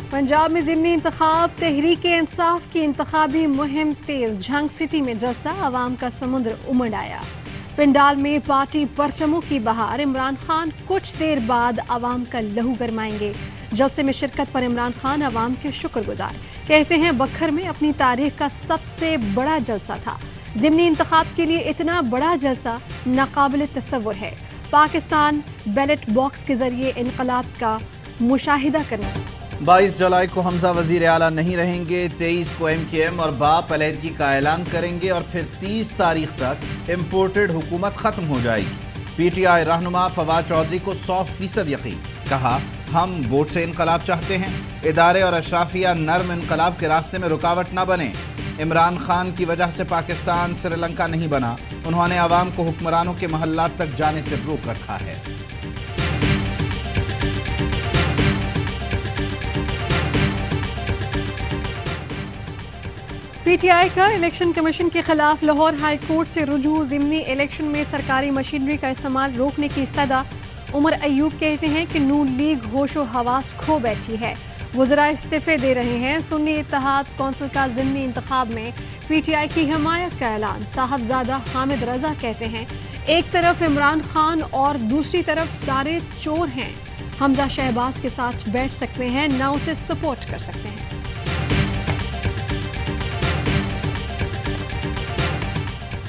पंजाब में ज़िमनी इंतखाब, तहरीक इंसाफ की इंतखाबी मुहिम तेज। झंग सिटी में जलसा, आवाम का समुद्र उमड़ आया। पिंडाल में पार्टी परचमों की बहार, इमरान खान कुछ देर बाद आवाम का लहू गरमाएंगे। जलसे में शिरकत पर इमरान खान आवाम के शुक्रगुजार। कहते हैं बखर में अपनी तारीख का सबसे बड़ा जलसा था। ज़िमनी इंतखाब के लिए इतना बड़ा जलसा नाकाबिल तसव्वुर है। पाकिस्तान बैलेट बॉक्स के जरिए इनकलाब का मुशाहिदा करना। 22 जुलाई को हमजा वजीर आला नहीं रहेंगे। 23 को MKM और बाप अलहदगी का ऐलान करेंगे और फिर 30 तारीख तक इम्पोर्टेड हुकूमत खत्म हो जाएगी। PTI रहनुमा फवाद चौधरी को 100% यकीन। कहा, हम वोट से इनकलाब चाहते हैं। इदारे और अशराफिया नर्म इनकलाब के रास्ते में रुकावट न बने। इमरान खान की वजह से पाकिस्तान श्रीलंका नहीं बना। उन्होंने आवाम को हुक्मरानों के महल्लात तक जाने से रोक रखा है। PTI का इलेक्शन कमीशन के खिलाफ लाहौर हाई कोर्ट से रुजू। ज़िमनी इलेक्शन में सरकारी मशीनरी का इस्तेमाल रोकने की इस्तदा। उमर अयूब कहते हैं कि नून लीग होशो हवास खो बैठी है। वज़रा इस्तीफे दे रहे हैं। सुन्नी इत्तेहाद कौंसिल का ज़िमनी इंतखाब में PTI की हिमायत का ऐलान। साहबजादा हामिद रजा कहते हैं, एक तरफ इमरान खान और दूसरी तरफ सारे चोर हैं। हमजा शहबाज के साथ बैठ सकते हैं, न उसे सपोर्ट कर सकते हैं।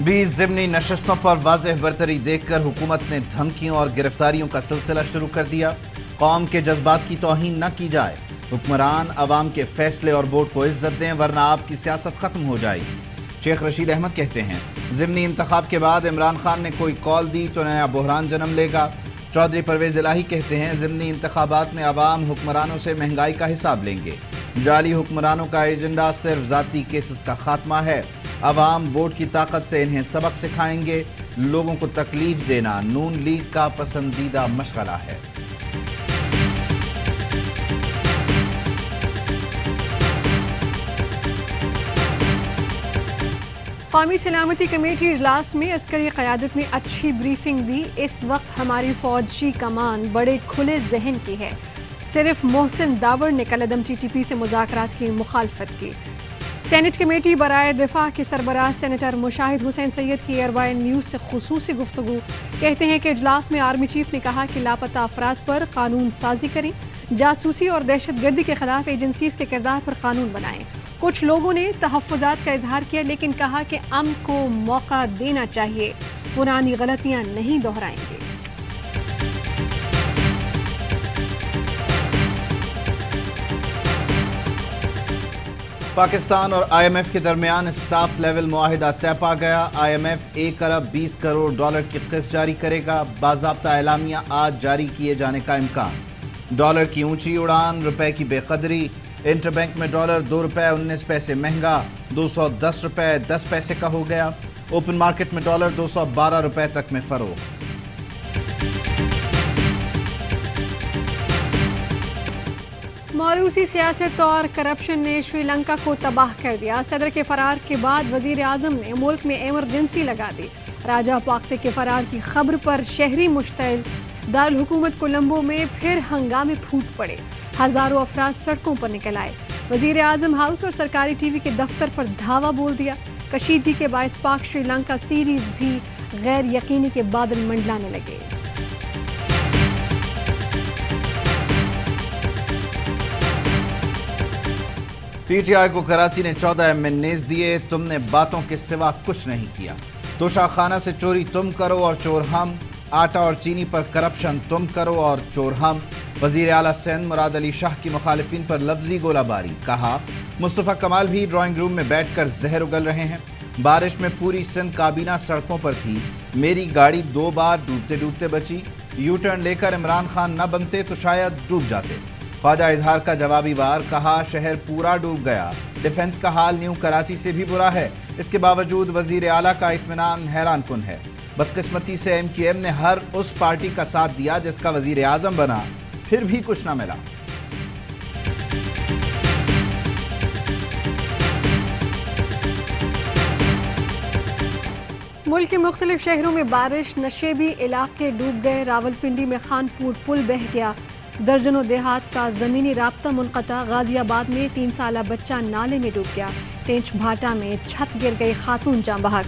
बीस ज़िमनी नशस्तों पर वाज़ेह बरतरी देखकर हुकूमत ने धमकियों और गिरफ्तारियों का सिलसिला शुरू कर दिया। कौम के जज्बात की तौहीन न की जाए। हुक्मरान अवाम के फैसले और वोट को इज्जत दें, वरना आपकी सियासत खत्म हो जाएगी। शेख रशीद अहमद कहते हैं, ज़िमनी इंतखाब के बाद इमरान खान ने कोई कॉल दी तो नया बहरान जन्म लेगा। चौधरी परवेज़ इलाही कहते हैं, ज़िमनी इंतखाबात में अवाम हुक्मरानों से महंगाई का हिसाब लेंगे। जाली हुक्मरानों का एजेंडा सिर्फ ज़ाती केसेस का खात्मा है। अवाम वोट की ताकत से इन्हें सबक सिखाएंगे। लोगों को तकलीफ देना नून लीग का पसंदीदा मशगला है। कौमी सलामती कमेटी इजलास में अस्करी क़यादत ने अच्छी ब्रीफिंग दी। इस वक्त हमारी फौजी कमान बड़े खुले जहन की है। सिर्फ मोहसिन दावर ने कलअदम TTP से मुज़ाकरात की मुखालफत की। सेनेट कमेटी बराए दिफा के सरबराह सेनेटर मुशाहिद हुसैन सैयद की एयरवाइन न्यूज़ से खुसूसी गुफ्तगू। कहते हैं कि इजलास में आर्मी चीफ ने कहा कि लापता अफराद पर कानून साजी करें, जासूसी और दहशत गर्दी के खिलाफ एजेंसीज के किरदार पर कानून बनाएं। कुछ लोगों ने तहफ़्फ़ुज़ात का इजहार किया, लेकिन कहा कि अमन को मौका देना चाहिए, पुरानी गलतियां नहीं दोहराएंगे। पाकिस्तान और IMF के दरमियान स्टाफ लेवल मुआहिदा तय पा गया। IMF 1 अरब 20 करोड़ डॉलर की किस्त जारी करेगा। बाज़ाब्ता एलामिया आज जारी किए जाने का इम्कान। डॉलर की ऊंची उड़ान, रुपए की बेकदरी। इंटरबैंक में डॉलर 2 रुपये 19 पैसे महंगा 210 रुपये 10 पैसे का हो गया। ओपन मार्केट में डॉलर 212 रुपये तक में फरोख्त। मारूसी सियासत और करप्शन ने श्रीलंका को तबाह कर दिया। सदर के फरार के बाद वजीर आजम ने मुल्क में एमरजेंसी लगा दी। राजा पाक्से के फरार की खबर पर शहरी मुश्तइल। दारुल हुकूमत कोलंबो में फिर हंगामे फूट पड़े। हजारों अफराद सड़कों पर निकल आए। वजीर आजम हाउस और सरकारी TV के दफ्तर पर धावा बोल दिया। कशीदगी के बायस पाक श्रीलंका सीरीज भी गैर यकीनी के बादल मंडलाने लगे। PTI को कराची ने 14 MNAs दिए। तुमने बातों के सिवा कुछ नहीं किया। तोशाखाना से चोरी तुम करो और चोर हम। आटा और चीनी पर करप्शन तुम करो और चोर हम। वजीर आला सिंध मुराद अली शाह की मुखालिफिन पर लफ्जी गोलाबारी। कहा, मुस्तफ़ा कमाल भी ड्राइंग रूम में बैठकर जहर उगल रहे हैं। बारिश में पूरी सिंध काबीना सड़कों पर थी। मेरी गाड़ी 2 बार डूबते डूबते बची। यू टर्न लेकर इमरान खान न बनते तो शायद डूब जाते। ख्वाजा इजहार का जवाबी वार। कहा, शहर पूरा डूब गया। डिफेंस का हाल न्यू कराची से भी बुरा है। इसके बावजूद वजीर आला का इत्मीनान हैरान कुन है। बदकिस्मती से MKM ने हर उस पार्टी का साथ दिया जिसका वजीर आजम बना, फिर भी कुछ न मिला। मुल्क के मुख्तलिफ शहरों में बारिश, नशेबी इलाके डूब गए। रावलपिंडी में खानपुर पुल बह गया। दर्जनों देहात का ज़मीनी राब्ता मुनक़ता। गाज़ी आबाद में 3 साला बच्चा नाले में डूब गया। टेंच भाटा में छत गिर गई, खातून जाँ बहक।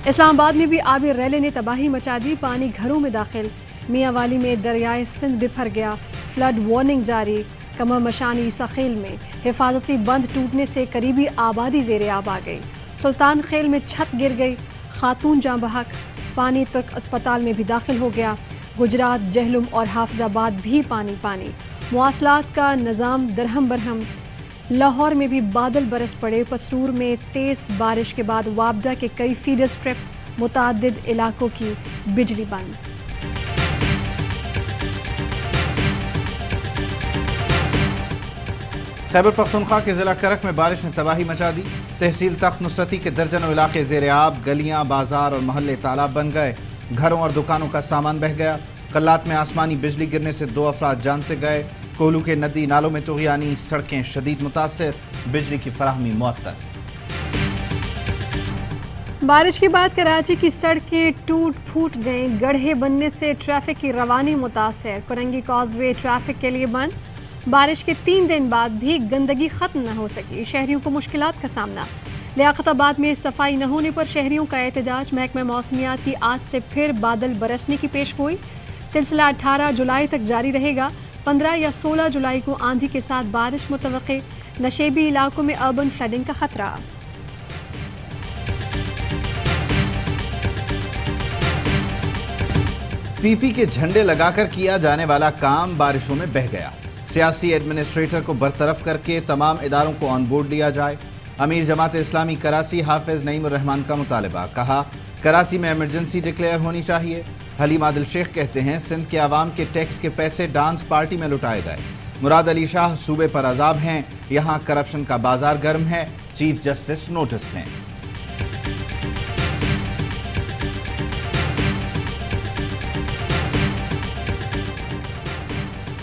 इस्लामाबाद में भी आबी रैले ने तबाही मचा दी, पानी घरों में दाखिल। मियांवाली में दरियाए सिंध बिफर गया, फ्लड वार्निंग जारी। कमर मशानी सखील में हिफाजती बंद टूटने से करीबी आबादी ज़ेरे आब आ गई। सुल्तान खेल में छत गिर गई, खातून जाँ बहक। पानी तुर्क अस्पताल में भी दाखिल हो गया। गुजरात, जहलुम और हाफिजाबाद भी पानी पानी। मवासलात का निज़ाम दरहम बरहम। लाहौर में भी बादल बरस पड़े। पसरूर में तेज़ बारिश के बाद वाबदा के कई फीडर स्ट्रिप, मुतादिद इलाकों की बिजली बंद। खैबर पख्तूनख्वा के ज़िला करक में बारिश ने तबाही मचा दी। तहसील तख्त नुसरती के दर्जनों इलाके ज़ेरे आब, गलियां, बाजार और मोहल्ले तालाब बन गए। घरों और दुकानों का सामान बह गया। कल्लात में आसमानी बिजली गिरने से 2 अफराद जान से गए। कोहलू के नदी नालों में तुग़यानी, सड़कें शदीद मुतासर, बिजली की फराहमी मुअत्तल। बारिश के बाद कराची की सड़कें टूट फूट गईं। गड्ढे बनने से ट्रैफिक की रवानी मुतासर। कुरंगी कॉजवे ट्रैफिक के लिए बंद। बारिश के 3 दिन बाद भी गंदगी खत्म न हो सकी, शहरियों को मुश्किलात का सामना। लियाकताबाद में सफाई न होने पर शहरियों का एहतजाज। महकमा मौसमियात की आज से फिर बादल बरसने की पेशगोई। सिलसिला 18 जुलाई तक जारी रहेगा। 15 या 16 जुलाई को आंधी के साथ बारिश मुतवक्के। नशेबी इलाकों में अर्बन फ्लडिंग का खतरा। पीपी के झंडे लगाकर किया जाने वाला काम बारिशों में बह गया। सियासी एडमिनिस्ट्रेटर को बरतरफ करके तमाम इदारों को ऑन बोर्ड लिया जाए। अमीर जमात इस्लामी कराची हाफिज नईम उर रहमान का मुतालबा। कहा, कराची में इमरजेंसी डिक्लेयर होनी चाहिए। हलीम आदिल शेख कहते हैं, सिंध के आवाम के टैक्स के पैसे डांस पार्टी में लुटाए गए। मुराद अली शाह, सूबे पर अजाब हैं, यहाँ करप्शन का बाजार गर्म है, चीफ जस्टिस नोटिस लें।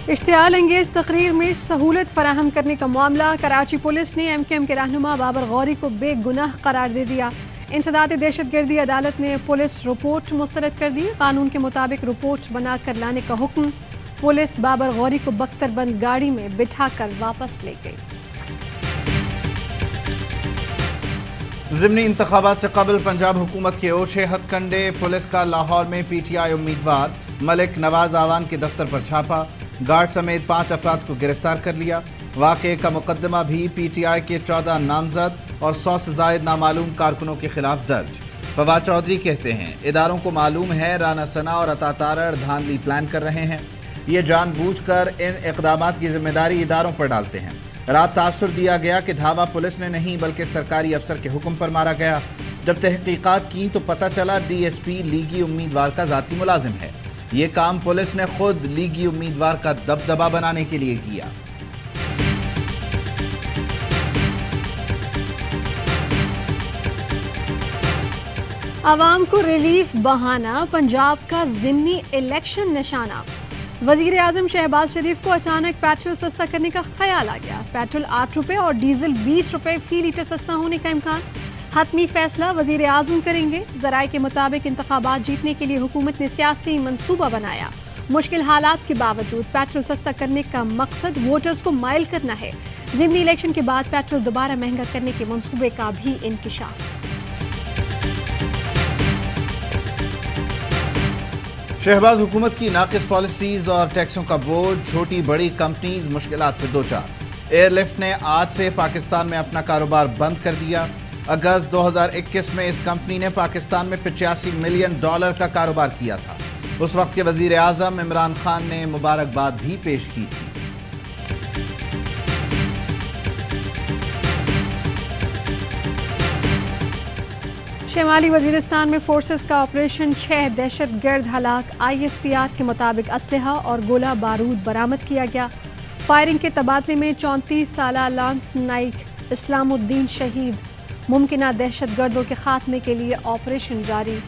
इश्तियाल अंगेज तकरीर में सहूलत फराहम करने का मामला। कराची पुलिस ने MKM के रहनुमा बाबर गौरी को बेगुनाह करार दे दिया। इंसदाद दहशतगर्दी अदालत ने पुलिस रिपोर्ट मुस्तरद कर दी। कानून के मुताबिक रिपोर्ट बनाकर लाने का हुक्म। पुलिस बाबर गौरी को बख्तरबंद गाड़ी में बिठाकर वापस ले गई। ज़िमनी इंतखाबात से कबल पंजाब हुकूमत के ओछे हथकंडे। पुलिस का लाहौर में PTI उम्मीदवार मलिक नवाज आवान के दफ्तर पर छापा। गार्ड समेत 5 अफराद को गिरफ्तार कर लिया। वाक़े का मुकदमा भी PTI के 14 नामजद और 100 से ज़ायद नामालूम कारकुनों के खिलाफ दर्ज। फवाद चौधरी कहते हैं, इदारों को मालूम है राना सना और अता तारड़ धांधली प्लान कर रहे हैं। ये जानबूझकर इन इक़दामात की जिम्मेदारी इदारों पर डालते हैं। रात तासुर दिया गया कि धावा पुलिस ने नहीं बल्कि सरकारी अफसर के हुक्म पर मारा गया। जब तहकीकात की तो पता चला DSP लीगी उम्मीदवार का ज़ाती मुलाजिम है। ये काम पुलिस ने खुद लीगी उम्मीदवार का दबदबा बनाने के लिए किया। आवाम को रिलीफ बहाना, पंजाब का ज़िमनी इलेक्शन निशाना। वज़ीर आज़म शहबाज शरीफ को अचानक पेट्रोल सस्ता करने का ख्याल आ गया। पेट्रोल 8 रुपये और डीजल 20 रुपये फी लीटर सस्ता होने का इम्कान। हतमी फैसला वज़ीर आज़म करेंगे। ज़राए के मुताबिक इंतखाबात जीतने के लिए हुकूमत ने सियासी मंसूबा बनाया। मुश्किल हालात के बावजूद पेट्रोल सस्ता करने का मकसद वोटर्स को माइल करना है। ज़िमनी इलेक्शन के बाद पेट्रोल दोबारा महंगा करने के मंसूबे का भी इंकिशाफ। शहबाज हुकूमत की नाकिस पॉलिसीज और टैक्सों का बोझ। छोटी बड़ी कंपनीज मुश्किलात से दो चार। एयरलिफ्ट ने आज से पाकिस्तान में अपना कारोबार बंद कर दिया। अगस्त 2021 में इस कंपनी ने पाकिस्तान में $85 मिलियन का कारोबार किया था। उस वक्त के वजीर आज़म इमरान खान ने मुबारकबाद भी पेश की थी। शिमाली वजीरिस्तान में फोर्सेस का ऑपरेशन, 6 दहशतगर्द हलाक। ISPR के मुताबिक असलहा और गोला बारूद बरामद किया गया। फायरिंग के तबादले में 34 साला लांस नाइक इस्लामुद्दीन शहीद। मुमकिना दहशतगर्दों के खात्मे के लिए ऑपरेशन जारी।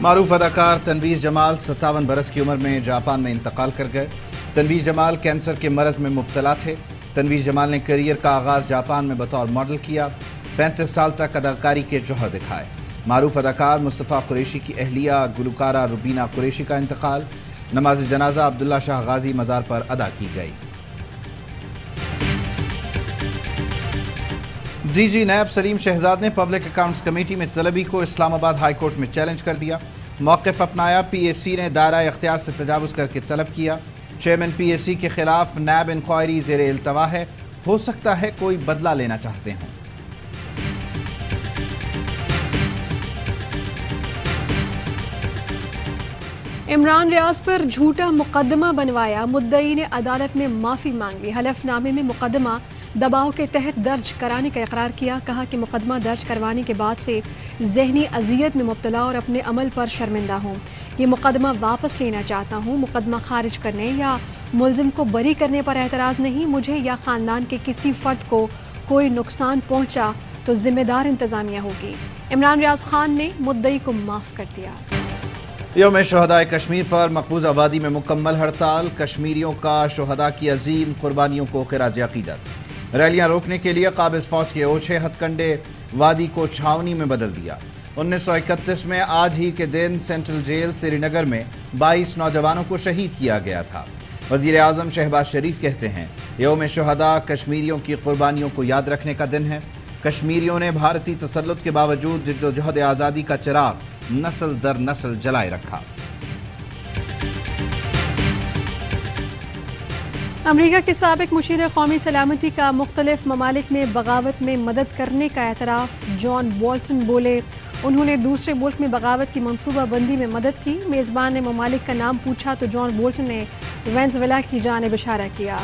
मारूफ अदाकार तनवीर जमाल 57 बरस की उम्र में जापान में इंतकाल कर गए। तनवीर जमाल कैंसर के मरज में मुब्तला थे। तनवीर जमाल ने करियर का आगाज जापान में बतौर मॉडल किया। 35 साल तक अदाकारी के जौहर दिखाए। معروف اداکار مصطفیٰ قریشی کی اہلیہ گلوکارہ روبینہ قریشی کا انتقال، نماز جنازہ عبداللہ شاہ غازی مزار پر ادا کی گئی۔ ڈی جی نیب سلیم شہزاد نے پبلک اکاؤنٹس کمیٹی میں طلبی کو اسلام آباد ہائی کورٹ میں چیلنج کر دیا۔ موقف اپنایا، پی ایس سی نے دائرہ اختیار سے تجاوز کر کے طلب کیا۔ چیئرمین پی ایس سی کے خلاف نیب انکوائری زیر التوا ہے، ہو سکتا ہے کوئی بدلہ لینا چاہتے ہوں۔ عمران ریاض پر جھوٹا مقدمہ بنوایا، مدعی نے عدالت میں معافی مانگ لی۔ حلف نامے میں مقدمہ دباؤ کے تحت درج کرانے کا اقرار کیا، کہا کہ مقدمہ درج کروانے کے بعد سے ذہنی اذیت میں مبتلا اور اپنے عمل پر شرمندہ ہوں۔ یہ مقدمہ واپس لینا چاہتا ہوں، مقدمہ خارج کرنے یا ملزم کو بری کرنے پر اعتراض نہیں۔ مجھے یا خاندان کے کسی فرد کو کوئی نقصان پہنچا تو ذمہ دار انتظامیہ ہوگی۔ عمران ریاض خان نے مدعی کو معاف کر دیا۔ یوم شہدائے کشمیر پر مقبوضہ وادی میں مکمل ہڑتال، کشمیریوں کا شہداء کی عظیم قربانیوں کو خراج عقیدت۔ ریلیاں روکنے کے لیے قابض فوج کے اوچھے ہتھ کنڈے وادی کو چھاونی میں بدل دیا۔ 1931 میں آج ہی کے دن سینٹرل جیل سری نگر میں 22 نوجوانوں کو شہید کیا گیا تھا۔ وزیر اعظم شہباز شریف کہتے ہیں یوم شہداء کشمیریوں کی قربانیوں کو یاد رکھنے کا دن ہے۔ کشمیریوں نے بھارتی تسلط کے باوجود جدوجہد آزادی کا چراغ نسل در نسل جلائے رکھا۔ امریکہ کے سابق مشیر قومی سلامتی کا مختلف ممالک میں بغاوت میں مدد کرنے کا اعتراف۔ جان بولٹن بولے انہوں نے دوسرے ملک میں بغاوت کی منصوبہ بندی میں مدد کی۔ میزبان نے ممالک کا نام پوچھا تو جان بولٹن نے وینزویلا کی جانب اشارہ کیا۔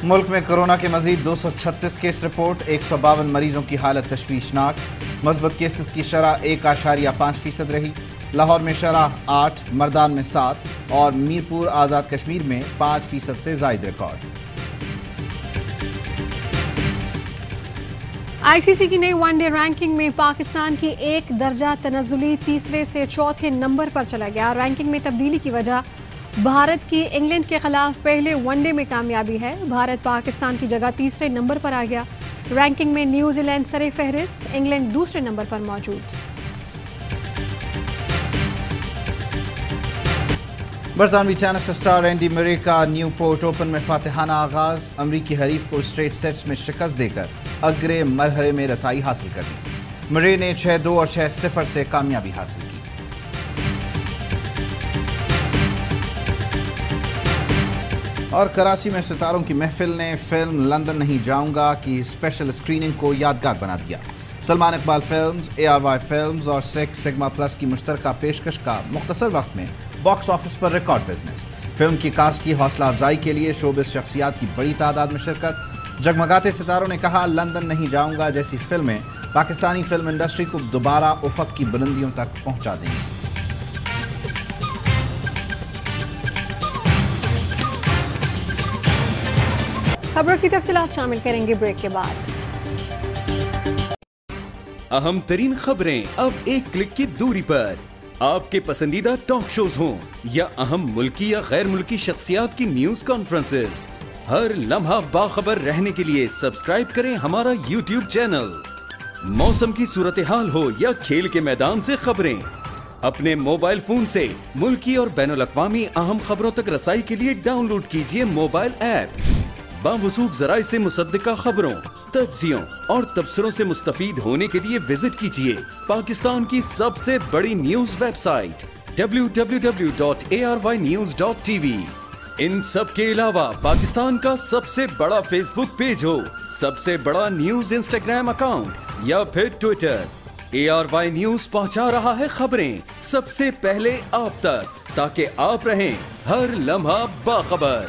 ملک میں کورونا کے مزید 236 کیس رپورٹ، 152 مریضوں کی حالت تشویشناک۔ مثبت کیسز کی شرح 1.5% رہی۔ لاہور میں شرح 8، مردان میں 7 اور میرپور آزاد کشمیر میں 5% سے زائد ریکارڈ۔ آئی سی سی کی نئی ون ڈے رینکنگ میں پاکستان کی ایک درجہ تنزلی تیسرے سے چوتھے نمبر پر چلا گیا۔ رینکنگ میں تبدیلی کی وجہ بھارت کی انگلینڈ کے خلاف پہلے ون ڈے میں کامیابی ہے۔ بھارت پاکستان کی جگہ تیسرے نمبر پر آ گیا۔ رینکنگ میں نیوزی لینڈ سر فہرست، انگلینڈ دوسرے نمبر پر موجود۔ برطانوی ٹینس اسٹار اینڈی مرے کا نیو پورٹ اوپن میں فاتحانہ آغاز، امریکی حریف کو اسٹریٹ سیٹس میں شکست دے کر اگلے مرحلے میں رسائی حاصل کر لی۔ مرے نے 6-2 اور 6-0 سے کامیابی حاصل کی۔ اور کراچی میں ستاروں کی محفل نے فلم لندن نہیں جاؤں گا کی اسپیشل اسکریننگ کو یادگار بنا دیا۔ Salman Iqbal films, ARY films اور 6 سگما پلس کی مشترکہ پیشکش کا مختصر وقت میں باکس آفس پر ریکارڈ بزنس۔ فلم کی کاسٹ کی حوصلہ افزائی کے لیے شوبز شخصیات کی بڑی تعداد میں شرکت۔ جگمگاتے ستاروں نے کہا لندن نہیں جاؤں گا جیسی فلمیں پاکستانی فلم انڈسٹری کو دوبارہ افق کی بلندیوں تک پہنچا دیں گی۔ خبروں کی تفصیلات شامل کریں گے بریک کے بعد۔ اہم ترین خبریں اب ایک کلک کی دوری پر، آپ کے پسندیدہ ٹاک شوز ہوں یا اہم ملکی یا غیر ملکی شخصیات کی نیوز کانفرنسز، ہر لمحہ باخبر رہنے کے لیے سبسکرائب کریں ہمارا یوٹیوب چینل۔ موسم کی صورتحال ہو یا کھیل کے میدان سے خبریں، اپنے موبائل فون سے ملکی اور بین الاقوامی اہم خبروں تک رسائی کے لیے ڈاؤن لوڈ کیجیے موبائل ایپ۔ باوثوق ذرائع سے مصدقہ خبروں، تجزیوں اور تبصروں سے مستفید ہونے کے لیے وزٹ کیجیے پاکستان کی سب سے بڑی نیوز ویب سائٹ www.arYnews.tv۔ ان سب کے علاوہ پاکستان کا سب سے بڑا فیس بک پیج ہو، سب سے بڑا نیوز انسٹاگرام اکاؤنٹ یا پھر ٹویٹر، ARY نیوز پہنچا رہا ہے خبریں سب سے پہلے آپ تک، تاکہ آپ رہیں ہر لمحہ باخبر۔